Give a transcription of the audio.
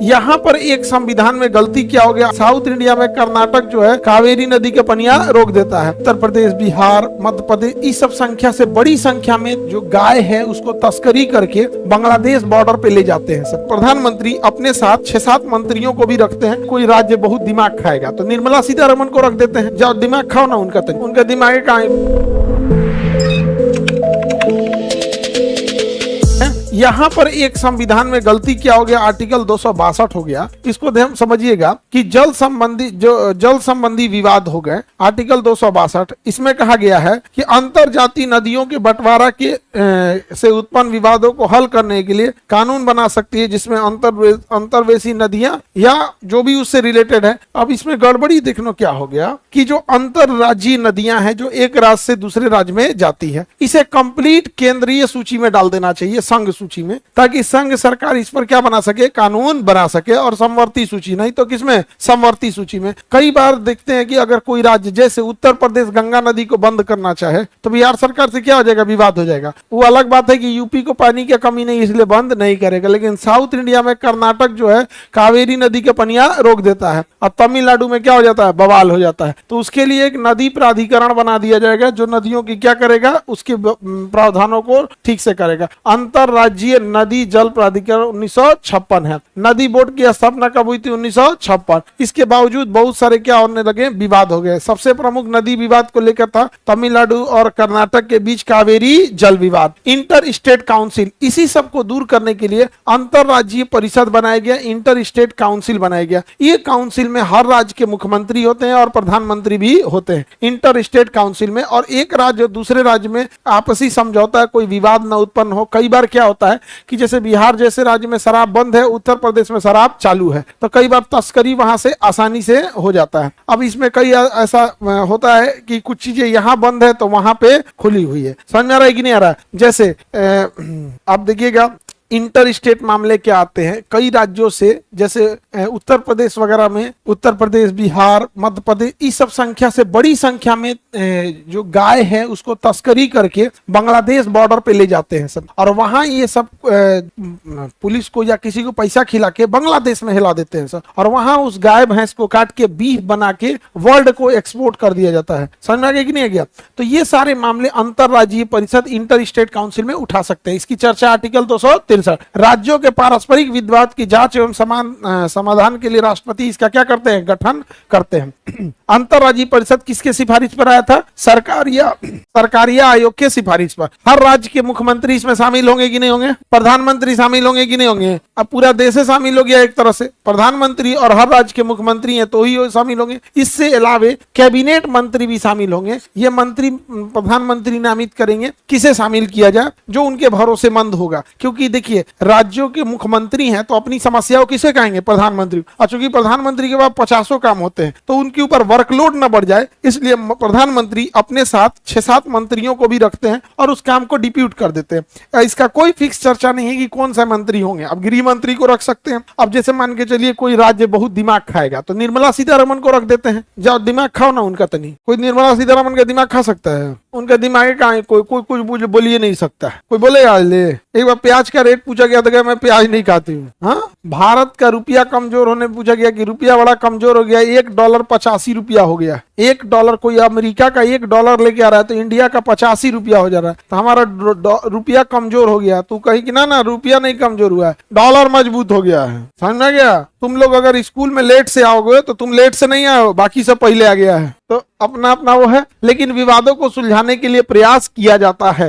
यहाँ पर एक संविधान में गलती क्या हो गया। साउथ इंडिया में कर्नाटक जो है कावेरी नदी के पनिया रोक देता है। उत्तर प्रदेश, बिहार, मध्य प्रदेश, इस सब संख्या से बड़ी संख्या में जो गाय है उसको तस्करी करके बांग्लादेश बॉर्डर पे ले जाते हैं। सब प्रधानमंत्री अपने साथ 6-7 मंत्रियों को भी रखते हैं। कोई राज्य बहुत दिमाग खाएगा तो निर्मला सीतारमण को रख देते हैं, जाओ दिमाग खाओ ना उनका, तो उनका दिमाग कहाँ। यहाँ पर एक संविधान में गलती क्या हो गया, आर्टिकल 262 हो गया। इसको ध्यान समझिएगा कि जल संबंधी विवाद हो गए। आर्टिकल 262 इसमें कहा गया है कि अंतरजातीय नदियों के बंटवारा के से उत्पन्न विवादों को हल करने के लिए कानून बना सकती है, जिसमें अंतर्वेशी नदियां या जो भी उससे रिलेटेड है। अब इसमें गड़बड़ी देखना क्या हो गया कि जो अंतरराज्यीय नदियां हैं जो एक राज्य से दूसरे राज्य में जाती है, इसे कंप्लीट केंद्रीय सूची में डाल देना चाहिए, संघ सूची में, ताकि संघ सरकार इस पर क्या बना सके, कानून बना सके। और समवर्ती सूची, नहीं तो किसमें, समवर्ती सूची में। कई बार देखते हैं कि अगर कोई राज्य जैसे उत्तर प्रदेश गंगा नदी को बंद करना चाहे तो बिहार सरकार से क्या हो जाएगा, विवाद हो जाएगा। वो अलग बात है कि यूपी को पानी की कमी नहीं इसलिए बंद नहीं करेगा, लेकिन साउथ इंडिया में कर्नाटक जो है कावेरी नदी के पनिया रोक देता है और तमिलनाडु में क्या हो जाता है, बवाल हो जाता है। तो उसके लिए एक नदी प्राधिकरण बना दिया जाएगा जो नदियों की क्या करेगा, उसके प्रावधानों को ठीक से करेगा। अंतरराज्यीय नदी जल प्राधिकरण 1956 है। नदी बोर्ड की स्थापना कब हुई थी, 1956। इसके बावजूद बहुत सारे क्या होने लगे, विवाद हो गए। सबसे प्रमुख नदी विवाद को लेकर था तमिलनाडु और कर्नाटक के बीच कावेरी जल विवाद। इंटर स्टेट काउंसिल, इसी सब को दूर करने के लिए अंतरराज्यीय परिषद बनाया गया, इंटर स्टेट काउंसिल बनाया गया। ये काउंसिल में हर राज्य के मुख्यमंत्री होते हैं और प्रधानमंत्री भी होते हैं इंटर स्टेट काउंसिल में। और एक राज्य दूसरे राज्य में आपसी समझौता, कोई विवाद न उत्पन्न हो। कई बार क्या होता है कि जैसे बिहार जैसे राज्य में शराब बंद है, उत्तर प्रदेश में शराब चालू है, तो कई बार तस्करी वहां से आसानी से हो जाता है। अब इसमें कई ऐसा होता है कि कुछ चीजें यहाँ बंद है तो वहां पे खुली हुई है। समझ में आ रहा है कि नहीं आ रहा है। जैसे आप देखिएगा इंटर स्टेट मामले क्या आते हैं कई राज्यों से, जैसे उत्तर प्रदेश वगैरह में, उत्तर प्रदेश, बिहार, मध्य प्रदेश, इस सब संख्या से बड़ी संख्या में जो गाय है उसको तस्करी करके बांग्लादेश बॉर्डर पे ले जाते हैं सब। और वहां ये सब पुलिस को या किसी को पैसा खिला के बांग्लादेश में हिला देते हैं सब। और वहां उस गाय भैंस को काट के बीफ बना के वर्ल्ड को एक्सपोर्ट कर दिया जाता है। समझ में आ गया कि नहीं आ गया। तो ये सारे मामले अंतरराज्यीय परिषद इंटर स्टेट काउंसिल में उठा सकते हैं। इसकी चर्चा आर्टिकल 263। राज्यों के पारस्परिक विवाद की जांच एवं समाधान के लिए राष्ट्रपति इसका क्या करते हैं, गठन करते हैं। अंतरराज्यीय परिषद किसके सिफारिश पर आया था, सरकारी आयोग के सिफारिश पर। हर राज्य के मुख्यमंत्री इसमें शामिल होंगे कि नहीं होंगे, प्रधानमंत्री शामिल होंगे कि नहीं होंगे। अब पूरा देश से शामिल हो गया एक तरह से, प्रधानमंत्री और हर राज्य के मुख्यमंत्री हैं तो ही शामिल होंगे। इससे अलावे कैबिनेट मंत्री भी शामिल होंगे। ये मंत्री प्रधानमंत्री नामित करेंगे किसे शामिल किया जाए, जो उनके भरोसेमंद होगा। क्योंकि देखिए राज्यों के मुख्यमंत्री हैं तो अपनी समस्याओं किसे कहेंगे, प्रधानमंत्री। और चूंकि प्रधानमंत्री के पास 50 काम होते हैं तो उनके ऊपर वर्कलोड न बढ़ जाए, इसलिए प्रधानमंत्री अपने साथ 6-7 मंत्रियों को भी रखते हैं और उस काम को डिप्यूट कर देते हैं। इसका कोई फिक्स चर्चा नहीं है कि कौन सा मंत्री होंगे। अब गृह मंत्री को रख सकते हैं। अब जैसे मान के चलिए कोई राज्य बहुत दिमाग खाएगा तो निर्मला सीतारमण को रख देते हैं, जाओ दिमाग खाओ ना उनका। तो नहीं, कोई निर्मला सीतारमण का दिमाग खा सकता है, उनका दिमाग कहाँ है, कोई कुछ बोलिए नहीं सकता। कोई बोलेगा, ले एक बार प्याज का रेट पूछा गया था, मैं प्याज नहीं खाती हूँ। हाँ, भारत का रुपया कमजोर होने पूछा गया कि रुपया बड़ा कमजोर हो गया, $1 85 रुपया हो गया। $1, कोई अमेरिका का $1 लेके आ रहा है तो इंडिया का 85 रुपया हो जा रहा है, तो हमारा रुपया कमजोर हो गया। तू कही कि ना रुपया नहीं कमजोर हुआ है, डॉलर मजबूत हो गया है। समझ में गया। तुम लोग अगर स्कूल में लेट से आओगे तो तुम लेट से नहीं आओ, बाकी सब पहले आ गया है। तो अपना अपना वो है, लेकिन विवादों को सुलझाने के लिए प्रयास किया जाता है।